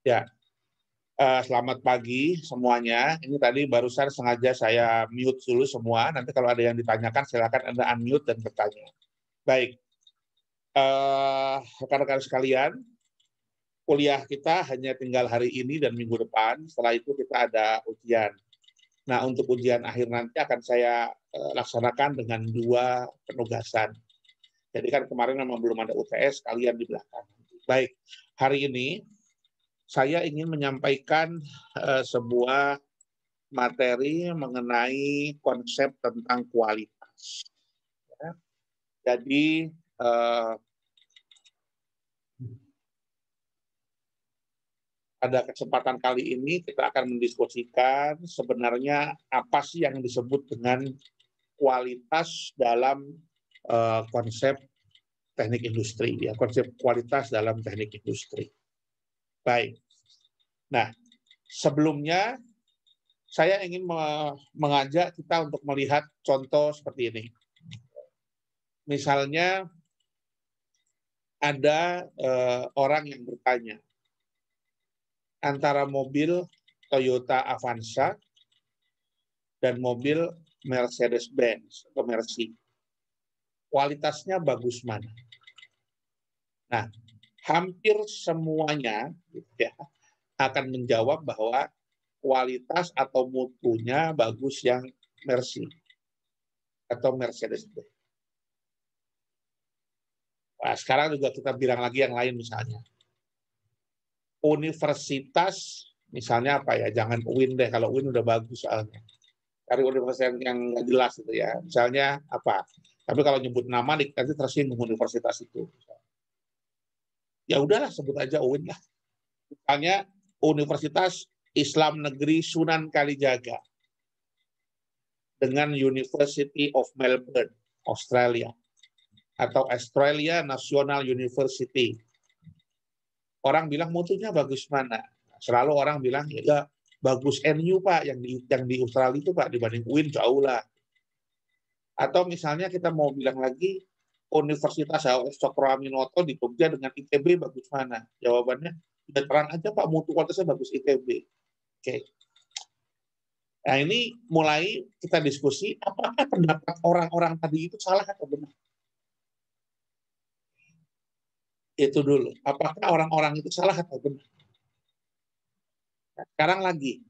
Ya, selamat pagi semuanya. Ini tadi barusan sengaja saya mute dulu semua. Nanti kalau ada yang ditanyakan silakan Anda unmute dan bertanya. Baik, rekan-rekan sekalian, kuliah kita hanya tinggal hari ini dan minggu depan. Setelah itu kita ada ujian. Nah, untuk ujian akhir nanti akan saya laksanakan dengan 2 penugasan. Jadi kan kemarin memang belum ada UTS, kalian di belakang. Baik, hari ini saya ingin menyampaikan sebuah materi mengenai konsep tentang kualitas. Ya. Jadi pada kesempatan kali ini kita akan mendiskusikan sebenarnya apa sih yang disebut dengan kualitas dalam konsep teknik industri, ya, konsep kualitas dalam teknik industri. Baik. Nah, sebelumnya saya ingin mengajak kita untuk melihat contoh seperti ini. Misalnya ada orang yang bertanya, antara mobil Toyota Avanza dan mobil Mercedes-Benz atau Mercy, kualitasnya bagus mana? Nah, hampir semuanya ya, akan menjawab bahwa kualitas atau mutunya bagus yang Mercy atau Mercedes-Benz. Nah, sekarang juga kita bilang lagi yang lain misalnya. Universitas, misalnya apa ya, jangan UIN deh, kalau UIN udah bagus soalnya. Cari universitas yang nggak jelas itu ya. Misalnya apa? Tapi kalau nyebut nama nanti tersinggung universitas itu. Ya udahlah sebut aja UIN lah. Misalnya Universitas Islam Negeri Sunan Kalijaga dengan University of Melbourne, Australia, atau Australia National University. Orang bilang mutunya bagus mana? Selalu orang bilang ya bagus NU Pak, yang di Australia itu Pak, dibanding UIN jauh lah. Atau misalnya kita mau bilang lagi Universitas Cokroaminoto di Jogja dengan ITB bagus mana? Jawabannya ya terang aja Pak, mutu kualitasnya bagus ITB. Oke. Nah ini mulai kita diskusi apakah pendapat orang-orang tadi itu salah atau benar. Itu dulu. Apakah orang-orang itu salah atau benar? Nah, sekarang lagi.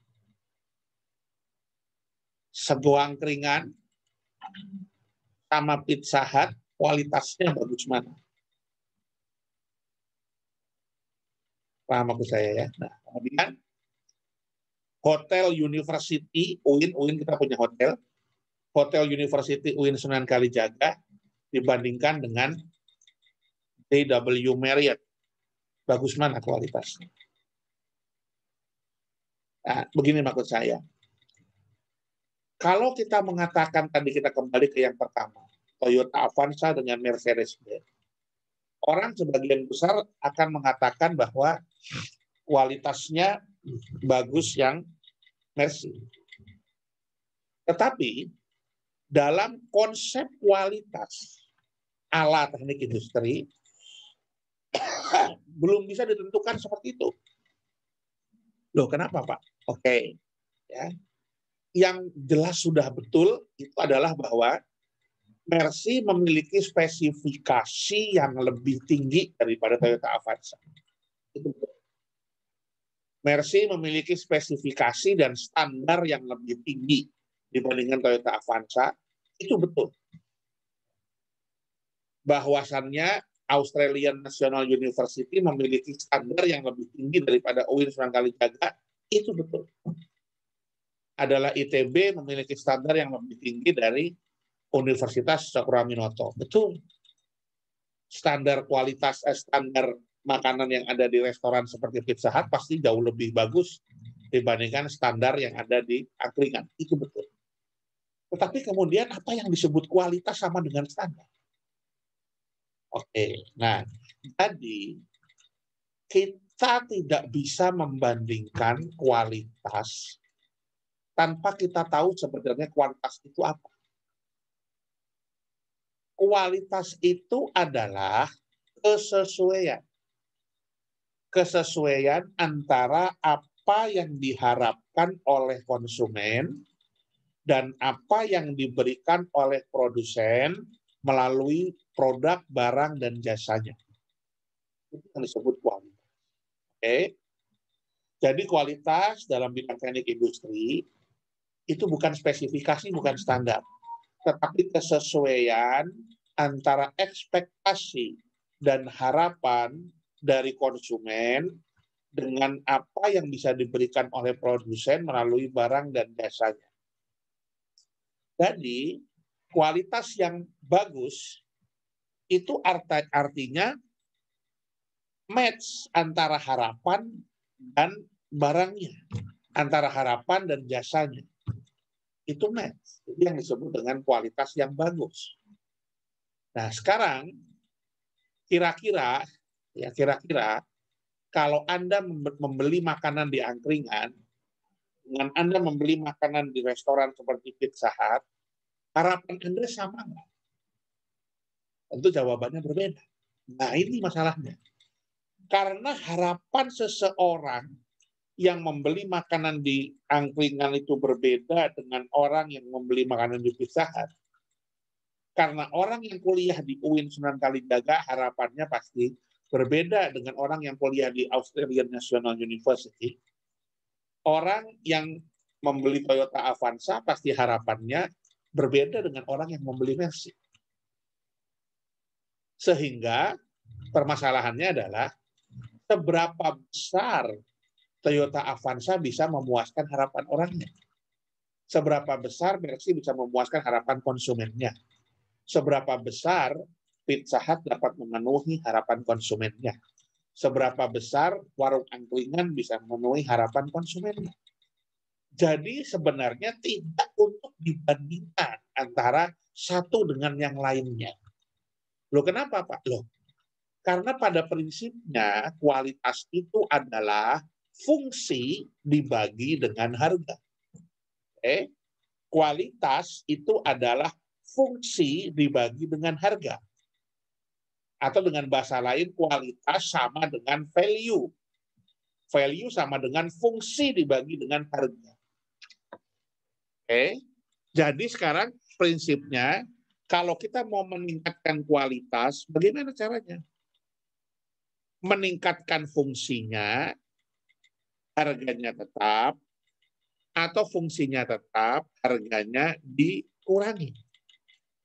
Segoang keringan sama Pizza Hut kualitasnya bagus mana? Paham aku saya ya. Nah, kemudian Hotel University UIN kita punya hotel. Hotel University UIN Sunan Kalijaga dibandingkan dengan JW Marriott. Bagus mana kualitasnya? Nah, begini maksud saya. Kalau kita mengatakan tadi kita kembali ke yang pertama, Toyota Avanza dengan Mercedes-Benz, orang sebagian besar akan mengatakan bahwa kualitasnya bagus yang Mercy. Tetapi dalam konsep kualitas ala teknik industri belum bisa ditentukan seperti itu. Loh, kenapa Pak? Oke. Ya. Yang jelas sudah betul itu adalah bahwa Mercy memiliki spesifikasi yang lebih tinggi daripada Toyota Avanza. Itu betul. Mercy memiliki spesifikasi dan standar yang lebih tinggi dibandingkan Toyota Avanza. Itu betul. Bahwasannya Australian National University memiliki standar yang lebih tinggi daripada UIN Sunan Kalijaga. Itu betul. Adalah ITB memiliki standar yang lebih tinggi dari Universitas Cokroaminoto. Betul. Standar kualitas, standar makanan yang ada di restoran seperti Pizza Hut pasti jauh lebih bagus dibandingkan standar yang ada di angkringan. Itu betul. Tetapi kemudian apa yang disebut kualitas sama dengan standar? Oke, nah jadi kita tidak bisa membandingkan kualitas tanpa kita tahu sebenarnya kualitas itu apa. Kualitas itu adalah kesesuaian. kesesuaian antara apa yang diharapkan oleh konsumen dan apa yang diberikan oleh produsen melalui produk, barang, dan jasanya. Itu yang disebut kualitas. Oke. Jadi kualitas dalam bidang teknik industri itu bukan spesifikasi, bukan standar, tetapi kesesuaian antara ekspektasi dan harapan dari konsumen dengan apa yang bisa diberikan oleh produsen melalui barang dan jasanya. Jadi, kualitas yang bagus itu artinya match antara harapan dan barangnya, antara harapan dan jasanya. Itu match. Itu yang disebut dengan kualitas yang bagus. Nah, sekarang kira-kira kalau Anda membeli makanan di angkringan dengan Anda membeli makanan di restoran seperti Pizza Hut, harapan Anda sama nggak? Tentu jawabannya berbeda. Nah, ini masalahnya. Karena harapan seseorang yang membeli makanan di angkringan itu berbeda dengan orang yang membeli makanan di Pizza Hut. Karena orang yang kuliah di UIN Sunan Kalijaga harapannya pasti berbeda dengan orang yang kuliah di Australian National University. Orang yang membeli Toyota Avanza pasti harapannya berbeda dengan orang yang membeli Mercy. Sehingga permasalahannya adalah seberapa besar Toyota Avanza bisa memuaskan harapan orangnya. Seberapa besar Mercy bisa memuaskan harapan konsumennya. Seberapa besar Pizza Hut dapat memenuhi harapan konsumennya. Seberapa besar warung angkringan bisa memenuhi harapan konsumennya. Jadi sebenarnya tidak untuk dibandingkan antara satu dengan yang lainnya. Loh kenapa Pak? Loh, karena pada prinsipnya kualitas itu adalah fungsi dibagi dengan harga. Kualitas itu adalah fungsi dibagi dengan harga. Atau dengan bahasa lain, kualitas sama dengan value. Value sama dengan fungsi dibagi dengan harga. Jadi sekarang prinsipnya, kalau kita mau meningkatkan kualitas, bagaimana caranya? Meningkatkan fungsinya, harganya tetap, atau fungsinya tetap, harganya dikurangi.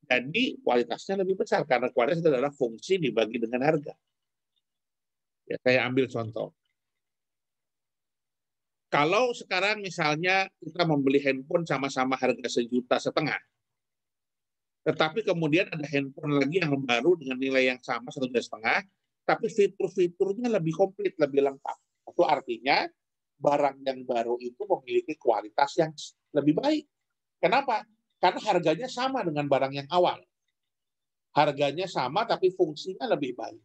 Jadi kualitasnya lebih besar karena kualitas itu adalah fungsi dibagi dengan harga. Ya, saya ambil contoh. Kalau sekarang misalnya kita membeli handphone sama-sama harga 1,5 juta, tetapi kemudian ada handphone lagi yang baru dengan nilai yang sama 1,5 juta, tapi fitur-fiturnya lebih komplit, lebih lengkap. Itu artinya barang yang baru itu memiliki kualitas yang lebih baik. Kenapa? Karena harganya sama dengan barang yang awal. Harganya sama tapi fungsinya lebih baik.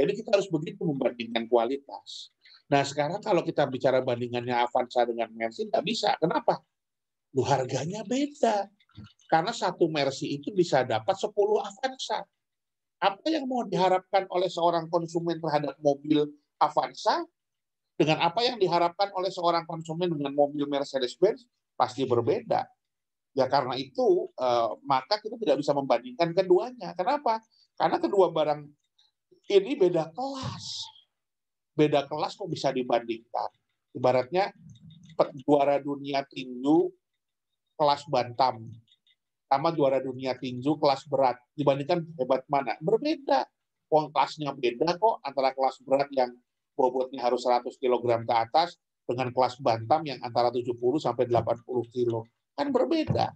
Jadi kita harus begitu membandingkan kualitas. Nah sekarang kalau kita bicara bandingannya Avanza dengan Mercy, nggak bisa. Kenapa? Loh, harganya beda. Karena satu Mercy itu bisa dapat 10 Avanza. Apa yang mau diharapkan oleh seorang konsumen terhadap mobil Avanza dengan apa yang diharapkan oleh seorang konsumen dengan mobil Mercedes-Benz pasti berbeda. Ya karena itu maka kita tidak bisa membandingkan keduanya. Kenapa? Karena kedua barang ini beda kelas. Beda kelas kok bisa dibandingkan. Ibaratnya juara dunia tinju kelas bantam sama juara dunia tinju kelas berat. Dibandingkan hebat mana? Berbeda. Kelasnya beda kok antara kelas berat yang bobotnya harus 100 kg ke atas dengan kelas bantam yang antara 70 sampai 80 kg. Kan berbeda.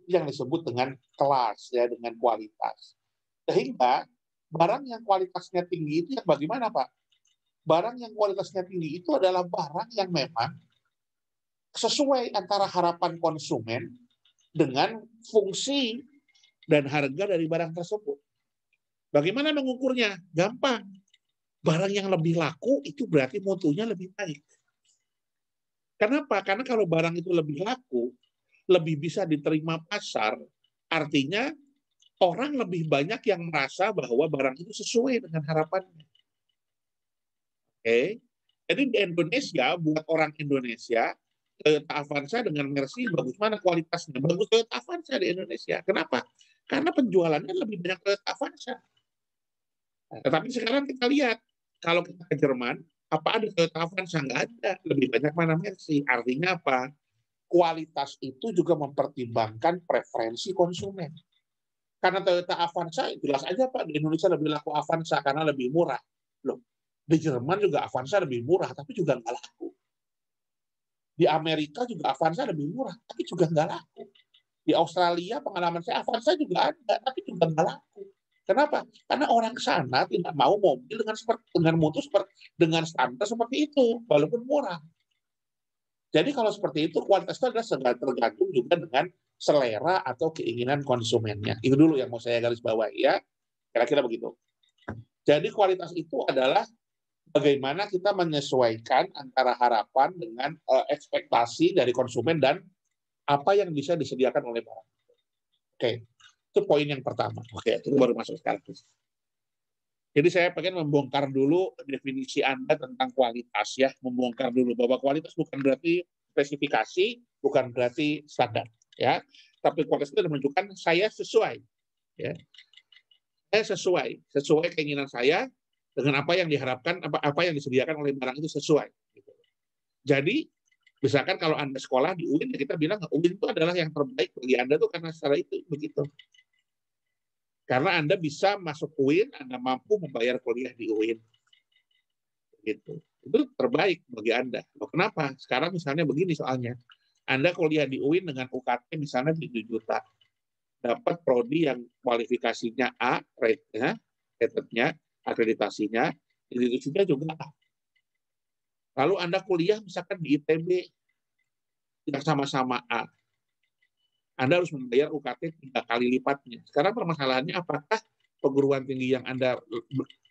Yang disebut dengan kelas, ya, dengan kualitas. Sehingga barang yang kualitasnya tinggi itu yang bagaimana, Pak? Barang yang kualitasnya tinggi itu adalah barang yang memang sesuai antara harapan konsumen dengan fungsi dan harga dari barang tersebut. Bagaimana mengukurnya? Gampang. Barang yang lebih laku itu berarti mutunya lebih baik. Kenapa? Karena kalau barang itu lebih laku, lebih bisa diterima pasar, artinya orang lebih banyak yang merasa bahwa barang itu sesuai dengan harapannya. Oke. Jadi di Indonesia, buat orang Indonesia, Toyota Avanza dengan Mercy bagus mana kualitasnya? Bagus Toyota Avanza di Indonesia. Kenapa? Karena penjualannya lebih banyak Toyota Avanza. Tetapi sekarang kita lihat, kalau kita ke Jerman, apa ada Toyota Avanza? Nggak ada. Lebih banyak mana Mercy. Artinya apa? Kualitas itu juga mempertimbangkan preferensi konsumen. Karena Toyota Avanza, jelas aja Pak, di Indonesia lebih laku Avanza karena lebih murah. Loh, di Jerman juga Avanza lebih murah, tapi juga nggak laku. Di Amerika juga Avanza lebih murah, tapi juga nggak laku. Di Australia pengalaman saya Avanza juga ada, tapi juga nggak laku. Kenapa? Karena orang sana tidak mau mobil dengan mutu dengan standar seperti itu, walaupun murah. Jadi kalau seperti itu kualitas itu adalah tergantung juga dengan selera atau keinginan konsumennya. Itu dulu yang mau saya garis bawahi ya. Kira-kira begitu. Jadi kualitas itu adalah bagaimana kita menyesuaikan antara harapan dengan ekspektasi dari konsumen dan apa yang bisa disediakan oleh barang. Oke, itu poin yang pertama. Oke, itu baru masuk sekarang. Jadi saya pengen membongkar dulu definisi Anda tentang kualitas ya, membongkar dulu bahwa kualitas bukan berarti spesifikasi, bukan berarti standar ya. Tapi kualitas itu menunjukkan saya sesuai ya. Saya sesuai keinginan saya dengan apa yang diharapkan, apa yang disediakan oleh barang itu sesuai. Jadi misalkan kalau Anda sekolah di UIN, ya kita bilang UIN itu adalah yang terbaik bagi Anda tuh karena secara itu begitu. Karena Anda bisa masuk UIN, Anda mampu membayar kuliah di UIN. Gitu. Itu terbaik bagi Anda. Loh, kenapa? Sekarang misalnya begini soalnya. Anda kuliah di UIN dengan UKT misalnya 7 juta. Dapat prodi yang kualifikasinya A, rate-nya, akreditasinya, institusinya juga A. Lalu Anda kuliah misalkan di ITB yang sama-sama A. Anda harus membayar UKT 3 kali lipatnya. Sekarang permasalahannya apakah perguruan tinggi yang Anda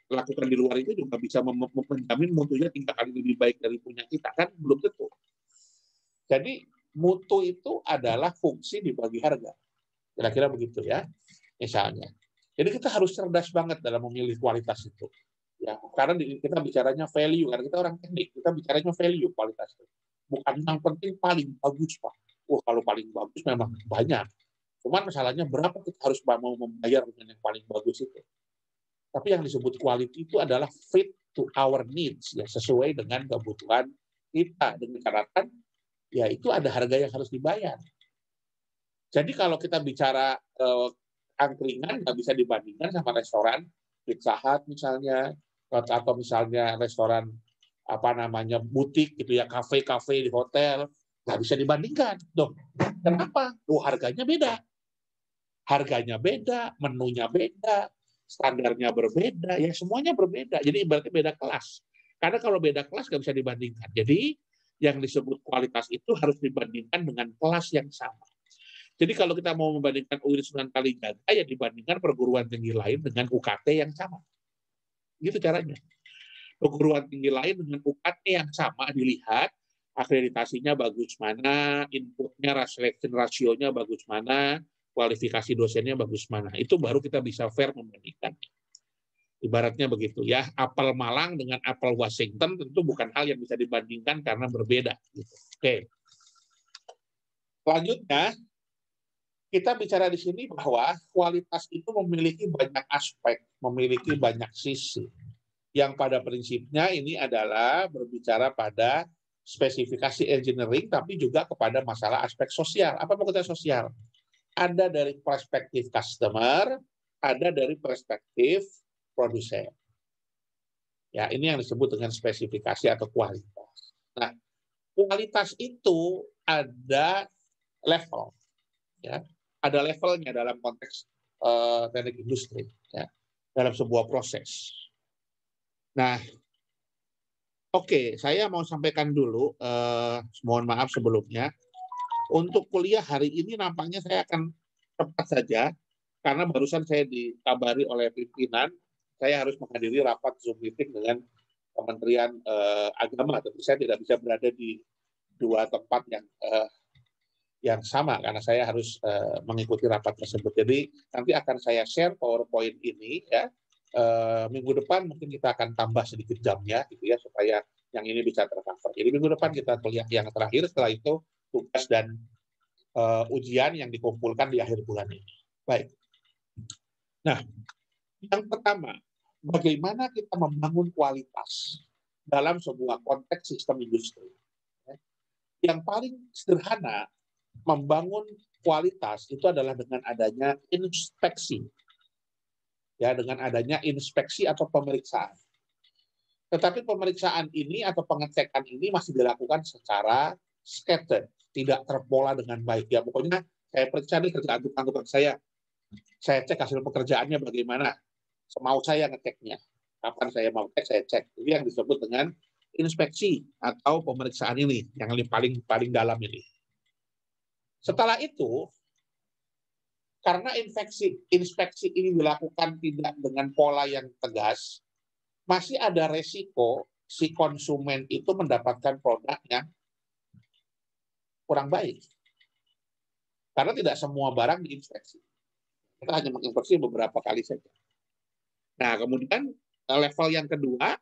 lakukan di luar itu juga bisa menjamin mutunya 3 kali lebih baik dari punya kita? Kan belum tentu. Jadi mutu itu adalah fungsi dibagi harga. Kira-kira begitu ya, misalnya. Jadi kita harus cerdas banget dalam memilih kualitas itu. Ya, karena kita bicaranya value, karena kita orang teknik, kita bicaranya value kualitas itu. Bukan yang penting paling bagus, Pak. Wah, kalau paling bagus memang banyak. Cuman masalahnya berapa kita harus mau membayar dengan yang paling bagus itu. Tapi yang disebut quality itu adalah fit to our needs, ya, sesuai dengan kebutuhan kita. Dengan catatan, ya itu ada harga yang harus dibayar. Jadi kalau kita bicara angkringan, nggak bisa dibandingkan sama restoran Pizza Hut misalnya, atau misalnya restoran apa namanya butik gitu ya, kafe-kafe di hotel, nggak bisa dibandingkan dong. Kenapa? Harganya beda. Harganya beda, menunya beda, standarnya berbeda, ya semuanya berbeda. Jadi berarti beda kelas. Karena kalau beda kelas nggak bisa dibandingkan. Jadi yang disebut kualitas itu harus dibandingkan dengan kelas yang sama. Jadi kalau kita mau membandingkan UIN Sunan Kalijaga, ya dibandingkan perguruan tinggi lain dengan UKT yang sama. Gitu caranya. Perguruan tinggi lain dengan UKT yang sama dilihat, akreditasinya bagus mana, inputnya, selection rasionya bagus mana, kualifikasi dosennya bagus mana. Itu baru kita bisa fair membandingkan. Ibaratnya begitu ya, apel Malang dengan apel Washington tentu bukan hal yang bisa dibandingkan karena berbeda. Oke. Selanjutnya, kita bicara di sini bahwa kualitas itu memiliki banyak aspek, memiliki banyak sisi. Yang pada prinsipnya ini adalah berbicara pada spesifikasi engineering, tapi juga kepada masalah aspek sosial. Apa maksudnya sosial? Ada dari perspektif customer, ada dari perspektif produsen. Ya, ini yang disebut dengan spesifikasi atau kualitas. Nah, kualitas itu ada level, ya, ada levelnya dalam konteks teknik industri, ya, dalam sebuah proses. Nah, oke, saya mau sampaikan dulu, mohon maaf sebelumnya, untuk kuliah hari ini nampaknya saya akan cepat saja, karena barusan saya dikabari oleh pimpinan, saya harus menghadiri rapat Zoom meeting dengan Kementerian Agama, tentu saya tidak bisa berada di dua tempat yang sama, karena saya harus mengikuti rapat tersebut. Jadi nanti akan saya share PowerPoint ini, ya, minggu depan mungkin kita akan tambah sedikit jamnya gitu ya supaya yang ini bisa tercover. Jadi minggu depan kita lihat yang terakhir, setelah itu tugas dan ujian yang dikumpulkan di akhir bulan ini. Baik. Nah, yang pertama, bagaimana kita membangun kualitas dalam sebuah konteks sistem industri. Yang paling sederhana membangun kualitas itu adalah dengan adanya inspeksi. Ya, dengan adanya inspeksi atau pemeriksaan. Tetapi pemeriksaan ini atau pengecekan ini masih dilakukan secara scattered, tidak terpola dengan baik. Ya, pokoknya saya periksa nih kerjaan tukang saya cek hasil pekerjaannya bagaimana, semau saya ngeceknya. Kapan saya mau cek, saya cek. Ini yang disebut dengan inspeksi atau pemeriksaan ini, yang paling dalam ini. Setelah itu, karena inspeksi ini dilakukan tidak dengan pola yang tegas, masih ada resiko si konsumen itu mendapatkan produk yang kurang baik. Karena tidak semua barang diinspeksi. Kita hanya menginspeksi beberapa kali saja. Nah, kemudian level yang kedua,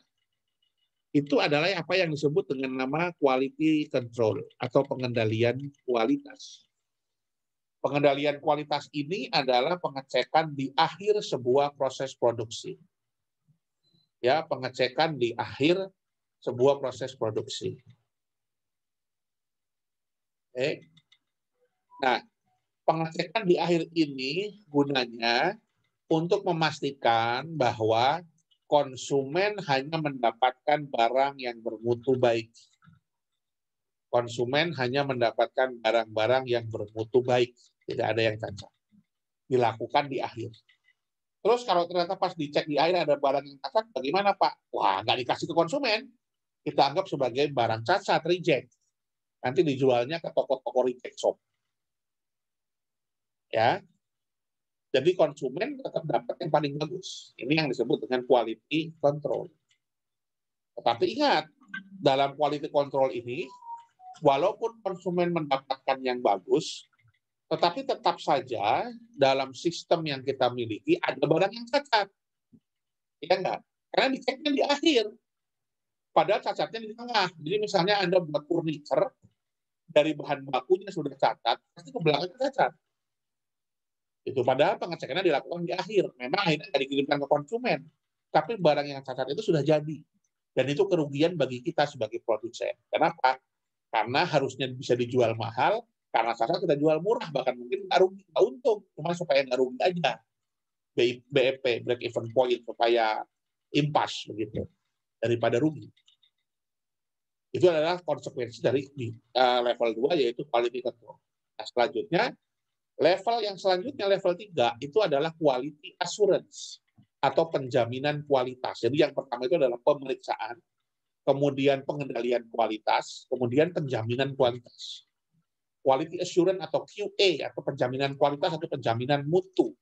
itu adalah apa yang disebut dengan nama quality control atau pengendalian kualitas. Pengendalian kualitas ini adalah pengecekan di akhir sebuah proses produksi. Ya, pengecekan di akhir sebuah proses produksi. Nah, pengecekan di akhir ini gunanya untuk memastikan bahwa konsumen hanya mendapatkan barang yang bermutu baik. Konsumen hanya mendapatkan barang-barang yang bermutu baik. Tidak ada yang cacat. Dilakukan di akhir. Terus kalau ternyata pas dicek di akhir ada barang yang cacat, bagaimana Pak? Wah, nggak dikasih ke konsumen. Kita anggap sebagai barang cacat, reject. Nanti dijualnya ke toko-toko reject shop. Ya. Jadi konsumen tetap dapat yang paling bagus. Ini yang disebut dengan quality control. Tetapi ingat, dalam quality control ini, walaupun konsumen mendapatkan yang bagus, tetapi tetap saja dalam sistem yang kita miliki ada barang yang cacat. Ya enggak? Karena diceknya di akhir. Padahal cacatnya di tengah. Jadi misalnya Anda buat furniture, dari bahan bakunya sudah cacat, pasti ke belakangnya cacat. Itu padahal pengecekannya dilakukan di akhir. Memang akhirnya nggak dikirimkan ke konsumen. Tapi barang yang cacat itu sudah jadi. Dan itu kerugian bagi kita sebagai produsen. Kenapa? Karena harusnya bisa dijual mahal, karena cacat kita jual murah, bahkan mungkin nggak rugi, nggak untung. Cuma supaya nggak rugi aja. BEP, break even point, supaya impas begitu. Daripada rugi. Itu adalah konsekuensi dari level 2, yaitu quality control. Nah, selanjutnya, level yang selanjutnya, level 3, itu adalah quality assurance atau penjaminan kualitas. Jadi yang pertama itu adalah pemeriksaan, kemudian pengendalian kualitas, kemudian penjaminan kualitas. Quality assurance atau QA atau penjaminan kualitas atau penjaminan mutu.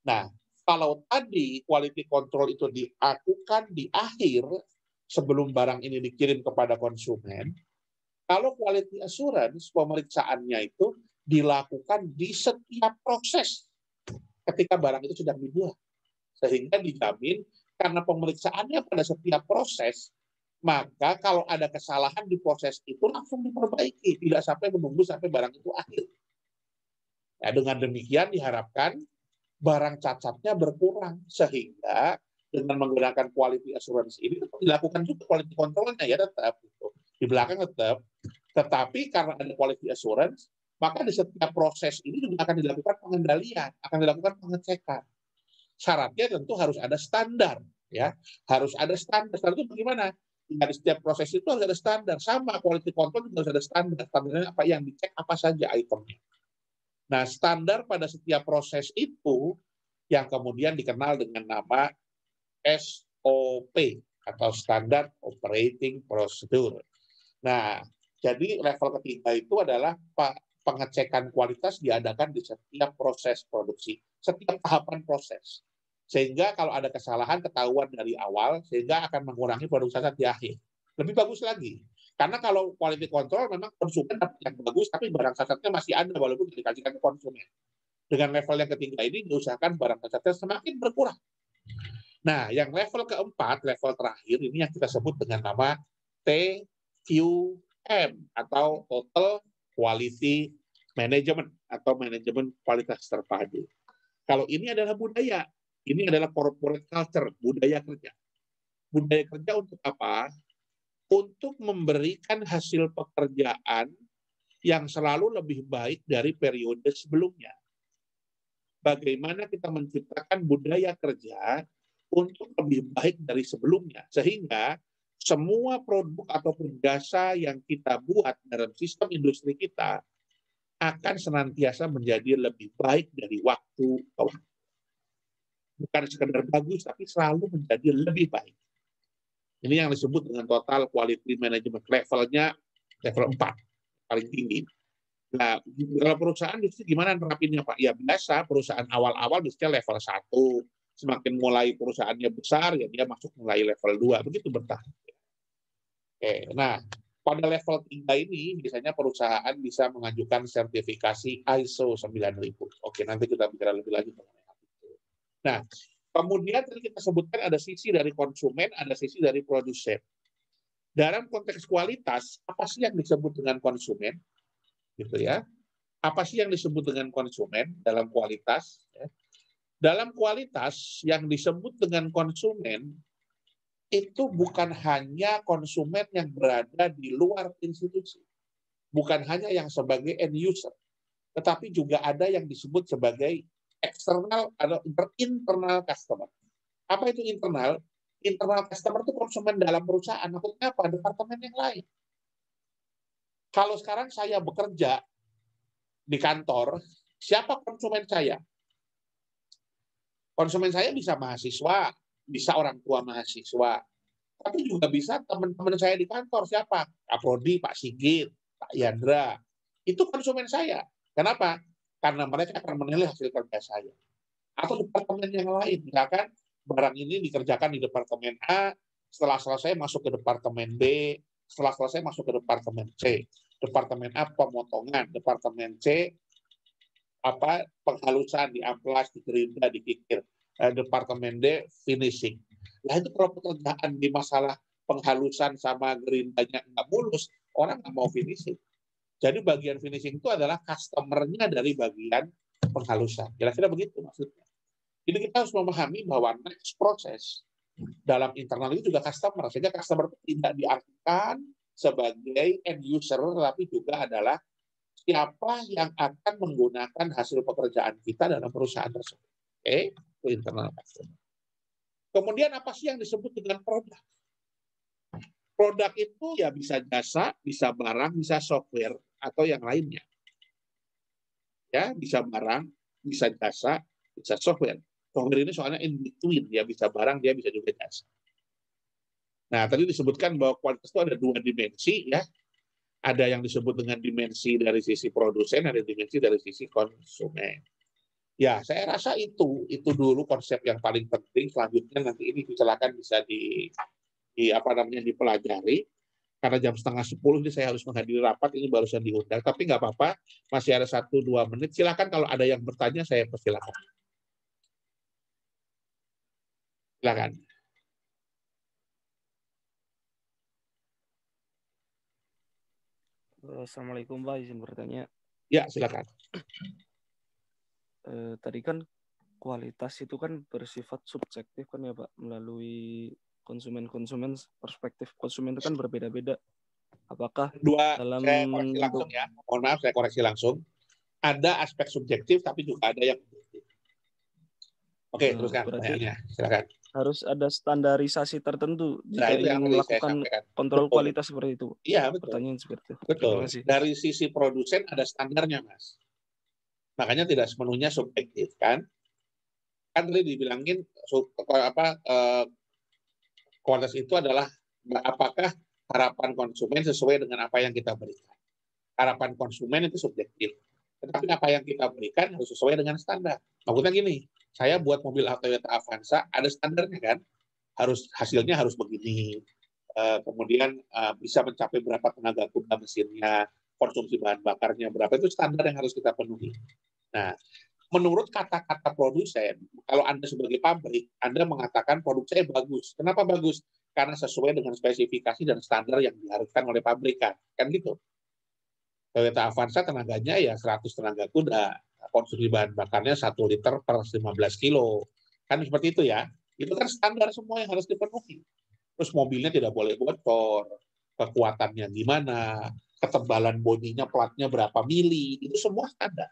Nah, kalau tadi quality control itu dilakukan di akhir sebelum barang ini dikirim kepada konsumen, kalau quality assurance pemeriksaannya itu dilakukan di setiap proses ketika barang itu sedang dibuat. Sehingga dijamin karena pemeriksaannya pada setiap proses, maka kalau ada kesalahan di proses itu langsung diperbaiki, tidak sampai menunggu sampai barang itu akhir. Ya, dengan demikian diharapkan barang cacatnya berkurang, sehingga dengan menggunakan quality assurance ini dilakukan juga quality control-nya ya tetap gitu. Di belakang tetap, tetapi karena ada quality assurance, maka di setiap proses ini juga akan dilakukan pengendalian, akan dilakukan pengecekan. Syaratnya tentu harus ada standar, ya, harus ada standar. Standar itu bagaimana? Ya, di setiap proses itu harus ada standar. Sama quality control juga harus ada standar. Standarnya apa yang dicek apa saja itemnya. Nah, standar pada setiap proses itu yang kemudian dikenal dengan nama SOP atau Standard Operating Procedure. Nah, jadi level ketiga itu adalah pengecekan kualitas diadakan di setiap proses produksi, setiap tahapan proses. Sehingga kalau ada kesalahan ketahuan dari awal, sehingga akan mengurangi produk cacat di akhir. Lebih bagus lagi. Karena kalau quality control memang konsumen dapat yang bagus, tapi barang cacatnya masih ada walaupun dikasihkan ke konsumen. Dengan level yang ketiga ini diusahakan barang cacatnya semakin berkurang. Nah, yang level keempat, level terakhir, ini yang kita sebut dengan nama TQM atau Total Quality Management atau manajemen kualitas terpadu. Kalau ini adalah budaya, ini adalah corporate culture, budaya kerja. Budaya kerja untuk apa? Untuk memberikan hasil pekerjaan yang selalu lebih baik dari periode sebelumnya. Bagaimana kita menciptakan budaya kerja untuk lebih baik dari sebelumnya, sehingga semua produk ataupun jasa yang kita buat dalam sistem industri kita akan senantiasa menjadi lebih baik dari waktu ke waktu. Bukan sekedar bagus, tapi selalu menjadi lebih baik. Ini yang disebut dengan total quality management, levelnya level 4, paling tinggi. Nah, kalau perusahaan itu gimana nerapinnya, Pak? Ya biasa, perusahaan awal-awal biasanya level 1, semakin mulai perusahaannya besar, ya dia masuk mulai level 2, begitu bertahap. Oke, nah, pada level 3 ini, biasanya perusahaan bisa mengajukan sertifikasi ISO 9000. Oke, nanti kita bicara lebih lanjut mengenai hal itu. Nah, kemudian tadi kita sebutkan ada sisi dari konsumen, ada sisi dari produsen. Dalam konteks kualitas, apa sih yang disebut dengan konsumen? Gitu ya. Apa sih yang disebut dengan konsumen dalam kualitas? Dalam kualitas yang disebut dengan konsumen itu bukan hanya konsumen yang berada di luar institusi, bukan hanya yang sebagai end user, tetapi juga ada yang disebut sebagai eksternal atau internal customer. Apa itu internal? Internal customer itu konsumen dalam perusahaan, maksudnya apa? Departemen yang lain. Kalau sekarang saya bekerja di kantor, siapa konsumen saya? Konsumen saya bisa mahasiswa, bisa orang tua mahasiswa, tapi juga bisa teman-teman saya di kantor. Siapa? Pak Prodi, Pak Sigit, Pak Yandra. Itu konsumen saya. Kenapa? Karena mereka akan menilai hasil kerja saya. Atau departemen yang lain. Misalkan barang ini dikerjakan di departemen A, setelah selesai masuk ke departemen B, setelah selesai masuk ke departemen C. Departemen A pemotongan, departemen C penghalusan, di amplas, di gerinda, dikikir. Departemen D finishing. Nah itu kalau pekerjaan di masalah penghalusan sama gerindanya nggak mulus, orang nggak mau finishing. Jadi bagian finishing itu adalah customer-nya dari bagian penghalusan. Kira-kira begitu maksudnya. Jadi kita harus memahami bahwa next proses dalam internal itu juga customer. Sehingga customer itu tidak diartikan sebagai end user, tapi juga adalah siapa yang akan menggunakan hasil pekerjaan kita dalam perusahaan tersebut. Oke, itu internal customer. Kemudian apa sih yang disebut dengan produk? Produk itu ya bisa jasa, bisa barang, bisa software, atau yang lainnya. Ya, bisa barang, bisa jasa, bisa software. Software ini soalnya in between, dia bisa barang, dia bisa juga jasa. Nah, tadi disebutkan bahwa kualitas itu ada 2 dimensi, ya. Ada yang disebut dengan dimensi dari sisi produsen, ada dimensi dari sisi konsumen. Ya, saya rasa itu dulu konsep yang paling penting. Selanjutnya nanti ini silakan bisa dipelajari. Karena jam 9:30 ini saya harus menghadiri rapat, ini barusan diundang. Tapi nggak apa-apa, masih ada 1-2 menit. Silakan kalau ada yang bertanya, saya persilakan. Silakan. Assalamualaikum Pak, izin bertanya. Ya, silakan. Tadi kan kualitas itu kan bersifat subjektif kan ya Pak, melalui konsumen perspektif konsumen itu kan berbeda-beda. Apakah dalam saya koreksi langsung ya. Mohon maaf, saya koreksi langsung. Ada aspek subjektif, tapi juga ada yang objektif. Oke, teruskan pertanyaannya. Silakan. Harus ada standarisasi tertentu jika ingin melakukan kontrol kualitas seperti itu. Iya, betul. Pertanyaan seperti itu. Betul. Dari sisi produsen ada standarnya, Mas. Makanya tidak sepenuhnya subjektif, kan? Kan tadi dibilangin kualitas itu adalah apakah harapan konsumen sesuai dengan apa yang kita berikan. Harapan konsumen itu subjektif. Tetapi apa yang kita berikan harus sesuai dengan standar. Maksudnya gini, saya buat mobil Toyota Avanza, ada standarnya kan? Hasilnya harus begini. Kemudian bisa mencapai berapa tenaga kuda mesinnya, konsumsi bahan bakarnya berapa, itu standar yang harus kita penuhi. Nah, menurut kata-kata produsen, kalau Anda sebagai pabrik, Anda mengatakan produk saya bagus. Kenapa bagus? Karena sesuai dengan spesifikasi dan standar yang diharuskan oleh pabrikan. Kan gitu. Toyota Avanza tenaganya ya 100 tenaga kuda. Konsumsi bahan bakarnya 1 liter per 15 kilo. Kan seperti itu ya. Itu kan standar semua yang harus dipenuhi. Terus mobilnya tidak boleh bocor. Kekuatannya gimana. Ketebalan bodinya, platnya berapa mili. Itu semua standar.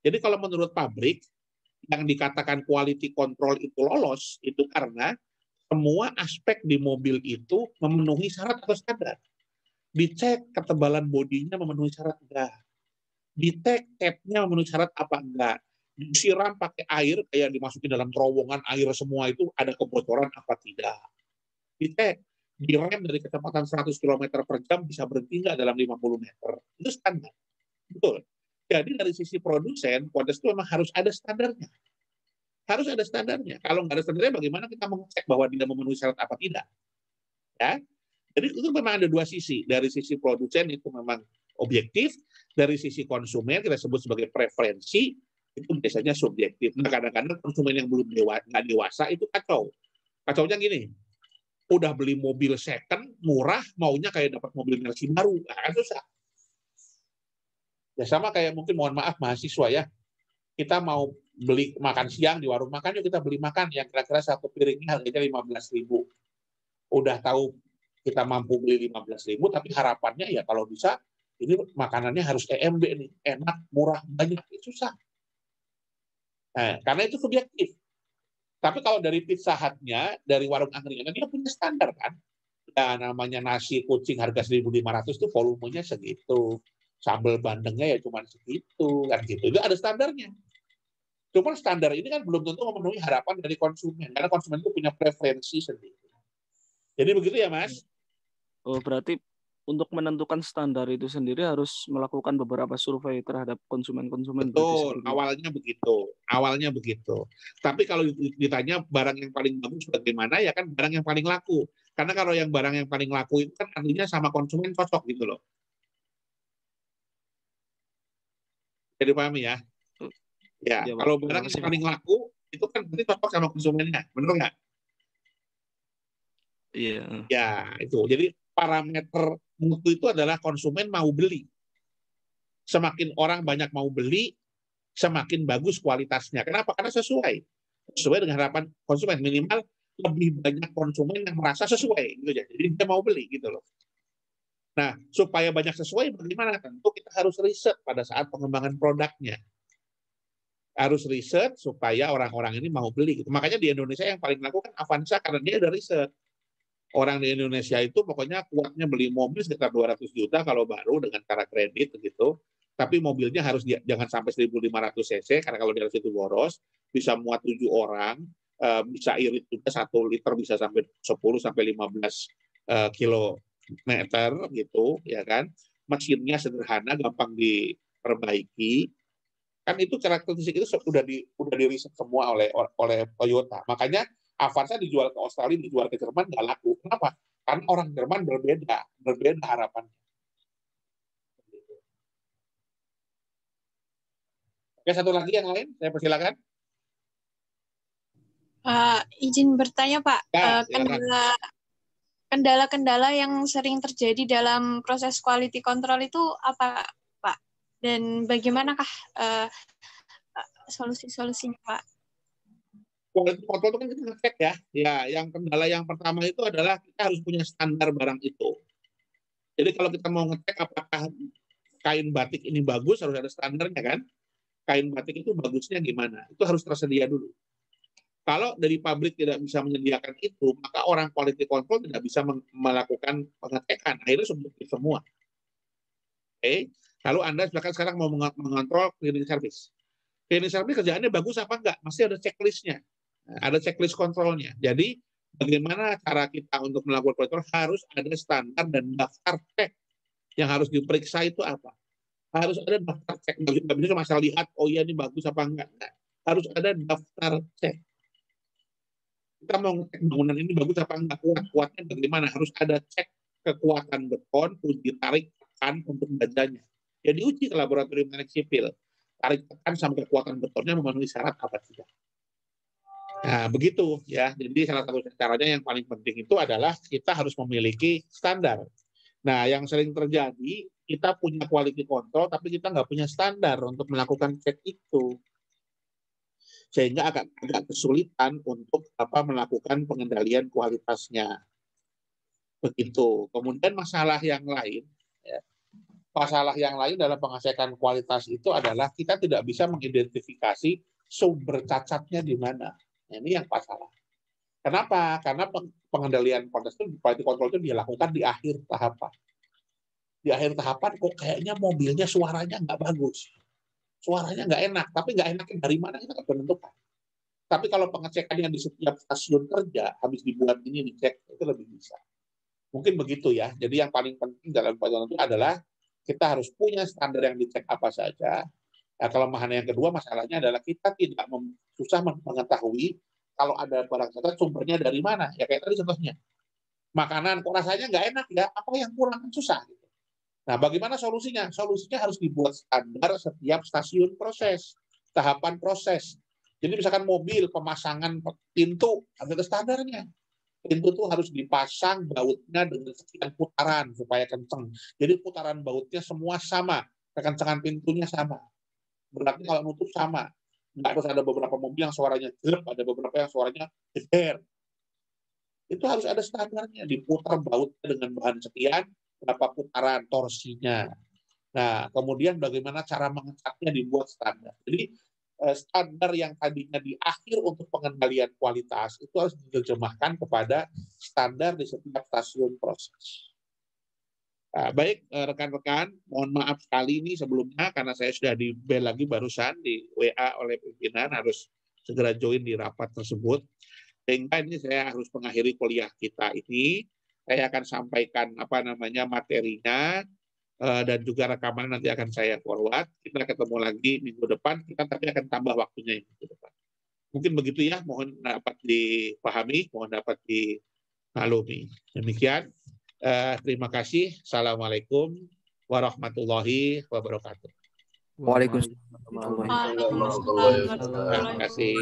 Jadi kalau menurut pabrik, yang dikatakan quality control itu lolos, itu karena semua aspek di mobil itu memenuhi syarat atau standar. Dicek ketebalan bodinya memenuhi syarat enggak. Dicek capnya memenuhi syarat apa enggak. Disiram pakai air, kayak dimasukin dalam terowongan air semua itu ada kebocoran apa tidak. Dicek, direm dari kecepatan 100 km per jam bisa berhenti enggak dalam 50 meter. Itu standar. Betul. Jadi dari sisi produsen, kualitas itu memang harus ada standarnya. Harus ada standarnya. Kalau nggak ada standarnya, bagaimana kita mengecek bahwa dia memenuhi syarat apa tidak? Ya. Jadi itu memang ada dua sisi. Dari sisi produsen itu memang objektif, dari sisi konsumen kita sebut sebagai preferensi, itu biasanya subjektif. Nah, kadang-kadang konsumen yang belum nggak dewasa itu kacau. Kacaunya gini, udah beli mobil second, murah, maunya kayak dapat mobil Mercy baru. Nah, kan susah. Ya sama kayak mungkin, mohon maaf mahasiswa ya, kita mau beli makan siang di warung makan, yuk kita beli makan yang kira-kira satu piringnya harganya 15.000. Udah tahu kita mampu beli 15.000, tapi harapannya ya kalau bisa ini makanannya harus EMB nih, enak, murah, banyak, itu susah. Nah, karena itu subjektif. Tapi kalau dari Pizza Hut-nya, dari warung angkringan, dia punya standar kan. Ya, namanya nasi kucing harga 1.500 itu volumenya segitu. Sambal bandengnya ya cuma segitu, kan gitu. Itu ada standarnya. Cuma standar ini kan belum tentu memenuhi harapan dari konsumen, karena konsumen itu punya preferensi sendiri. Jadi begitu ya, Mas? Oh, berarti untuk menentukan standar itu sendiri harus melakukan beberapa survei terhadap konsumen-konsumen. Betul, awalnya begitu. Tapi kalau ditanya barang yang paling bagus bagaimana, ya kan barang yang paling laku. Karena kalau yang barang yang paling laku itu kan artinya sama konsumen cocok gitu loh. Jadi pahami ya? Ya, Ya, Pak. kalau Terima barang yang kasih, Pak. paling laku, itu kan berarti cocok sama konsumennya. Benar nggak? Iya. Ya, itu. Jadi parameter mutu itu adalah konsumen mau beli. Semakin orang banyak mau beli, semakin bagus kualitasnya. Kenapa? Karena sesuai dengan harapan konsumen. Minimal lebih banyak konsumen yang merasa sesuai gitu ya. Jadi dia mau beli gitu loh. Nah, supaya banyak sesuai bagaimana? Tentu kita harus riset pada saat pengembangan produknya. Harus riset supaya orang-orang ini mau beli gitu. Makanya di Indonesia yang paling laku kan Avanza, karena dia ada riset. Orang di Indonesia itu pokoknya kuatnya beli mobil sekitar 200 juta kalau baru dengan cara kredit gitu. Tapi mobilnya harus jangan sampai 1.500 cc, karena kalau di atas itu boros, bisa muat 7 orang, bisa irit juga 1 liter bisa sampai 10 sampai 15 kilometer gitu, ya kan. Mesinnya sederhana, gampang diperbaiki. Kan itu karakteristik itu sudah di riset semua oleh Toyota. Makanya Avanza dijual ke Australia, dijual ke Jerman nggak laku. Kenapa? Karena orang Jerman berbeda harapannya. Oke, satu lagi yang lain, saya persilakan. Izin bertanya, Pak. Ya, Kendala-kendala yang sering terjadi dalam proses quality control itu apa, Pak? Dan bagaimanakah solusi-solusinya, Pak? Quality control itu kan kita ngecek ya. Ya, yang kendala yang pertama itu adalah kita harus punya standar barang itu. Jadi kalau kita mau ngecek apakah kain batik ini bagus, harus ada standarnya kan. Kain batik itu bagusnya gimana? Itu harus tersedia dulu. Kalau dari pabrik tidak bisa menyediakan itu, maka orang quality control tidak bisa melakukan pengecekan. Akhirnya subjektif semua. Oke. Lalu Anda sekarang mau mengontrol cleaning service. Cleaning service kerjaannya bagus apa enggak? Masih ada checklistnya. Ada checklist kontrolnya. Jadi bagaimana cara kita untuk melakukan kontrol, harus ada standar dan daftar cek yang harus diperiksa itu apa. Harus ada daftar cek. Nggak bisa cuma lihat, oh iya ini bagus apa enggak. Harus ada daftar cek. Kita mau ngecek bangunan ini bagus apa enggak, kuatnya bagaimana, harus ada cek kekuatan beton, uji tarik tekan untuk bajanya. Ya diuji ke laboratorium teknik sipil. tarik tekan sampai kekuatan betonnya memenuhi syarat apa tidak. Nah, begitu ya. Jadi salah satu caranya yang paling penting itu adalah kita harus memiliki standar. Nah, yang sering terjadi, kita punya quality control, tapi kita nggak punya standar untuk melakukan cek itu. Sehingga agak kesulitan untuk melakukan pengendalian kualitasnya. Begitu. Kemudian masalah yang lain, ya, dalam pengecekan kualitas itu adalah kita tidak bisa mengidentifikasi sumber cacatnya di mana. Nah, ini yang masalah. Kenapa? Karena pengendalian kualitas itu, quality control itu dilakukan di akhir tahapan. Di akhir tahapan kok kayaknya mobilnya suaranya nggak bagus. Suaranya nggak enak, tapi nggak enaknya dari mana kita nggak menentukan. Tapi kalau pengecekannya di setiap stasiun kerja, habis dibuat ini dicek, itu lebih bisa. Mungkin begitu ya. Jadi yang paling penting dalam pelajaran itu adalah kita harus punya standar yang dicek apa saja. Nah, kelemahan yang kedua masalahnya adalah kita tidak susah mengetahui kalau ada barang cacat sumbernya dari mana. Ya kayak tadi contohnya. Makanan kok rasanya nggak enak ya, apa yang kurang, susah. Gitu. Nah, bagaimana solusinya? Solusinya harus dibuat standar setiap stasiun proses, tahapan proses. Jadi misalkan mobil, pemasangan pintu, ada standarnya. Pintu itu harus dipasang bautnya dengan sekian putaran supaya kenceng. Jadi putaran bautnya semua sama, kekencengan pintunya sama. Berarti kalau nutup sama. Nggak harus ada beberapa mobil yang suaranya jelek, ada beberapa yang suaranya jeder. Itu harus ada standarnya, diputar bautnya dengan bahan sekian, berapa putaran torsinya. Nah, kemudian bagaimana cara mengecatnya dibuat standar. Jadi standar yang tadinya di akhir untuk pengendalian kualitas itu harus diterjemahkan kepada standar di setiap stasiun proses. Nah, baik rekan-rekan, mohon maaf sekali ini sebelumnya karena saya sudah di bel lagi barusan di WA oleh pimpinan harus segera join di rapat tersebut. Sehingga ini saya harus mengakhiri kuliah kita ini. Saya akan sampaikan materinya dan juga rekaman nanti akan saya forward. Kita ketemu lagi minggu depan. Kita tapi akan tambah waktunya minggu depan. Mungkin begitu ya. Mohon dapat dipahami, mohon dapat dimaklumi. Demikian. Terima kasih. Assalamualaikum warahmatullahi wabarakatuh. Waalaikumsalam. Waalaikumsalam warahmatullahi wabarakatuh. Terima kasih.